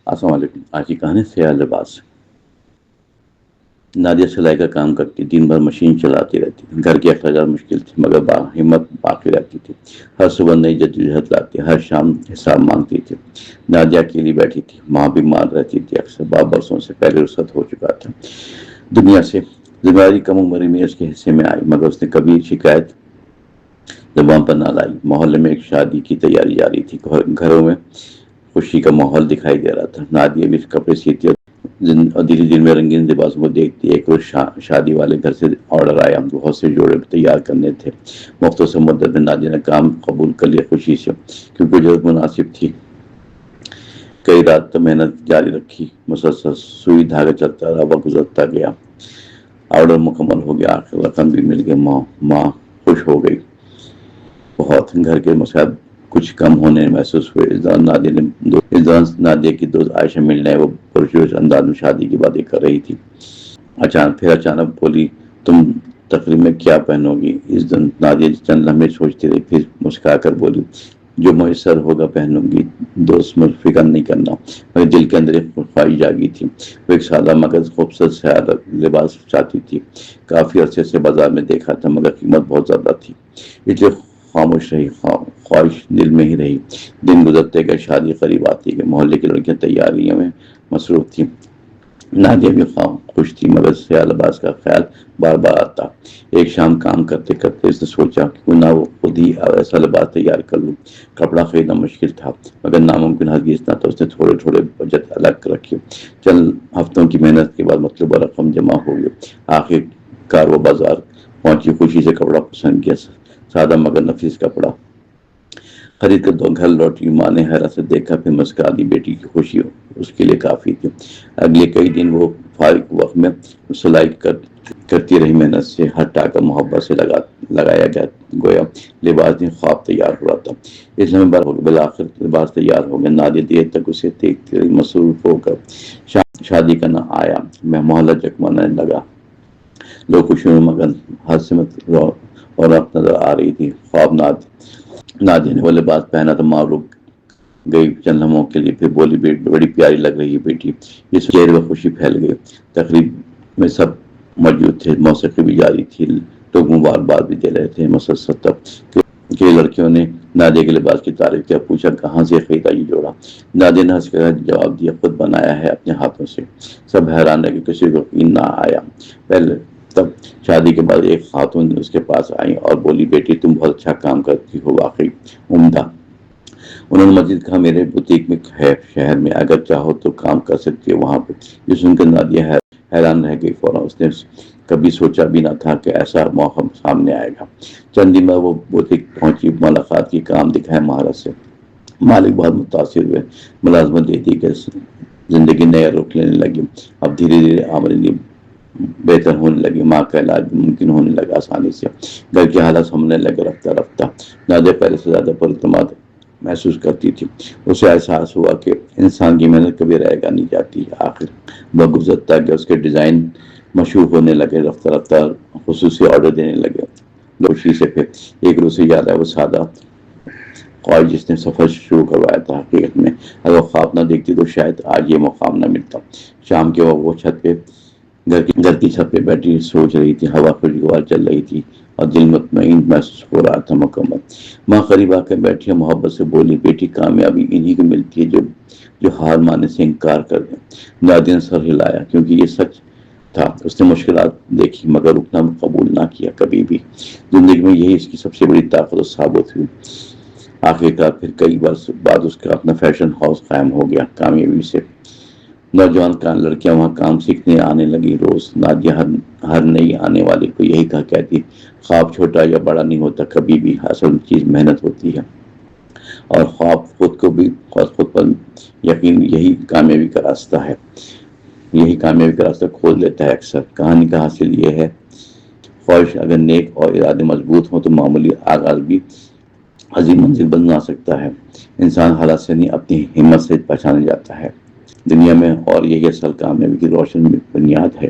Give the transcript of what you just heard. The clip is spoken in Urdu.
السلام علیکم. آج کی کہانی سیاہ لباس. نادیہ سلائی کا کام کرتی، دن بھر مشین چلاتی رہتی تھی. گھر کے اخراجات مشکل تھے مگر ہمت باقی رہتی تھی. ہر صبح نئی جدوجہد لاتی، ہر شام حساب مانگتی تھی. نادیہ اکیلی بیٹھی تھی، ماں بیمار رہتی تھی اکثر. برسوں سے پہلے رخصت ہو چکا تھا دنیا سے. ذمہ داری کم عمر میں اس کے حصے میں آئی مگر اس نے کبھی شکایت زبان پر نہ لائی. محلے میں ایک شادی کی تیاری جاری تھی. گھروں میں خوشی کا ماحول دکھائی دے رہا تھا. نادیہ بھی کپڑے سیتی اور دھیرے دھیرے میں رنگین لباسوں کو دیکھتی. ایک روز شادی والے گھر سے آرڈر آیا. بہت سے جوڑے تیار کرنے تھے. مختصر مدت میں نادیہ نے کام قبول کر لیا خوشی سے، کیونکہ ضرورت مناسب تھی. کئی رات تک محنت جاری رکھی. مسلسل سوئی دھاگا چلتا رہا. وقت گزرتا گیا. آرڈر مکمل ہو گیا. آخر رقم بھی مل گئی. ماں خوش ہو گئی بہت. گھر کے مسائل کچھ کم ہونے محسوس ہوئے. اس دوران نادیہ کی دوست عائشہ ملنے وہ پرجوش انداز میں شادی کی باتیں کر رہی تھی. اچانک بولی، تم تقریب میں کیا پہنو گی اس دن؟ نادیہ چند لمحے سوچتی رہی، پھر مسکرا کر بولی، جو میسر ہوگا پہنوں گی. دوست مجھ فکر نہیں کرنا. مگر دل کے اندر ایک خواہش جاگی تھی. وہ ایک سادہ مگر خوبصورت سیاہ لباس چاہتی تھی. کافی عرصے سے بازار میں دیکھا تھا مگر قیمت بہت زیادہ تھی، اس لیے خاموش رہی. خواہش دل میں ہی رہی. دن گزرتے گئے. شادی قریب آتی گئی. محلے کی لڑکیاں تیاریوں میں مصروف تھیں. نادیہ بھی خوش تھی مگر سیاہ لباس کا خیال بار بار آتا. ایک شام کام کرتے کرتے اس نے سوچا کہ کیوں نہ وہ خود ہی ایسا لباس تیار کر لوں. کپڑا خریدنا مشکل تھا مگر ناممکن ہرگز نہ تھا. اس نے تھوڑے تھوڑے بجٹ الگ رکھے. چند ہفتوں کی محنت کے بعد مطلوبہ رقم جمع ہو گئی. آخر کار وہ بازار پہنچی. خوشی سے کپڑا پسند کیا. سادہ مگر نفیس کپڑا خرید کر دو گھر لوٹی. ماں نے حیرت سے دیکھا، پھر مسکرا دی. بیٹی کی خوشی اس کے لیے کافی تھی. اگلے کئی دن وہ فارغ وقت میں سلائی کرتی رہی. محنت سے ہر ٹاکا محبت سے لگایا گیا. گویا لباس دن خواب تیار ہوا تھا. اس میں بالآخر لباس تیار ہو گیا. نادیہ دیر تک اسے دیکھتی رہی، مصروف ہو کر. شادی کا نہ آیا. محلہ جگمگانے لگا. لوگ خوشیوں میں مگن. ہر سمت رونق نظر آ رہی تھی. نادیہ نے وہ لباس پہنا تو ماں رک گئی چند لمحوں کے لیے. پھر بولی، بڑی پیاری لگ رہی ہے بیٹی. اس چہرے پر خوشی پھیل گئی. تقریب میں سب موجود تھے. موسیقی بھی جاری تھی. لوگ مبارکباد بھی دے رہے تھے. مسلسل تب کہ لڑکیوں نے نادیہ کے لباس کی تعریف کیا. پوچھا، کہاں سے خریدا یہ جوڑا؟ نادیہ نے ہنس کر جواب دیا، خود بنایا ہے اپنے ہاتھوں سے. سب حیران رہ کہ کسی کو یقین نہ آیا. تب شادی کے بعد ایک خاتون اس کے پاس آئی اور بولی، بیٹی تم بہت اچھا کام کرتی ہو، واقعی عمدہ. انہوں نے مزید کہا، میرے بوتیک میں ہے شہر میں، اگر چاہو تو کام کر سکتی ہے وہاں پہ. یہ سن کر نادیہ حیران رہ گئی. فوراً اس نے کبھی سوچا بھی نہ تھا کہ ایسا موقع سامنے آئے گا. چند دن بعد وہ بوتیک پہنچی. ملاقات کی. کام دکھایا مہارت سے. مالک بہت متاثر ہوئے. ملازمت دے دی کہ زندگی نیا رخ لینے لگی. اب دھیرے دھیرے آمدنی بہتر ہونے لگی. ماں کا علاج بھی ممکن ہونے لگا آسانی سے. گھر کے حالات سنبھلنے لگے. رفتہ رفتہ نادیہ پہلے سے زیادہ پر اعتماد محسوس کرتی تھی. اسے احساس ہوا کہ انسان کی محنت کبھی رائے گا نہیں جاتی. آخر وقت گزرتا گیا. اس کے ڈیزائن مشہور ہونے لگے. رفتہ رفتہ خصوصی آرڈر دینے لگے. خوشی سے پھر ایک روز سے یاد ہے وہ سادہ خواہش جس نے سفر شروع کروایا تھا. حقیقت میں اگر خواب نہ دیکھتی تو شاید آج یہ مقام نہ ملتا. شام کے وقت وہ چھت پہ گھر کی چھت پہ بیٹھی سوچ رہی تھی. ہوا خوشگوار چل رہی تھی اور دل مطمئن محسوس ہو رہا تھا مکمل. ماں قریب آ کر بیٹھی اور محبت سے بولی، بیٹی کامیابی انہی کو ملتی ہے جو ہار ماننے سے انکار کر دیں. نادیہ نے سر ہلایا کیونکہ یہ سچ تھا. اس نے مشکلات دیکھی مگر رکنا قبول نہ کیا کبھی بھی. زندگی میں یہی اس کی سب سے بڑی طاقت ثابت ہوئی. آخرکار پھر کئی برس بعد اس کا اپنا فیشن ہاؤس قائم ہو گیا. کامیابی سے نوجوان لڑکیاں وہاں کام سیکھنے آنے لگی روز. نادیہ ہر نئی آنے والی کو یہی کہتی، خواب چھوٹا یا بڑا نہیں ہوتا کبھی بھی. اصل چیز محنت ہوتی ہے اور خواب خود پر یقین یہی کامیابی کا راستہ ہے. یہی کامیابی کا راستہ کھول دیتا ہے. اکثر کہانی کا حاصل یہ ہے، خواہش اگر نیک اور ارادے مضبوط ہوں تو معمولی آغاز بھی عظیم منزل بنا سکتا ہے. انسان حالات سے نہیں اپنی ہمت سے پہچانا جاتا ہے دنیا میں، اور یہی اصل کامیابی کی روشن بنیاد ہے.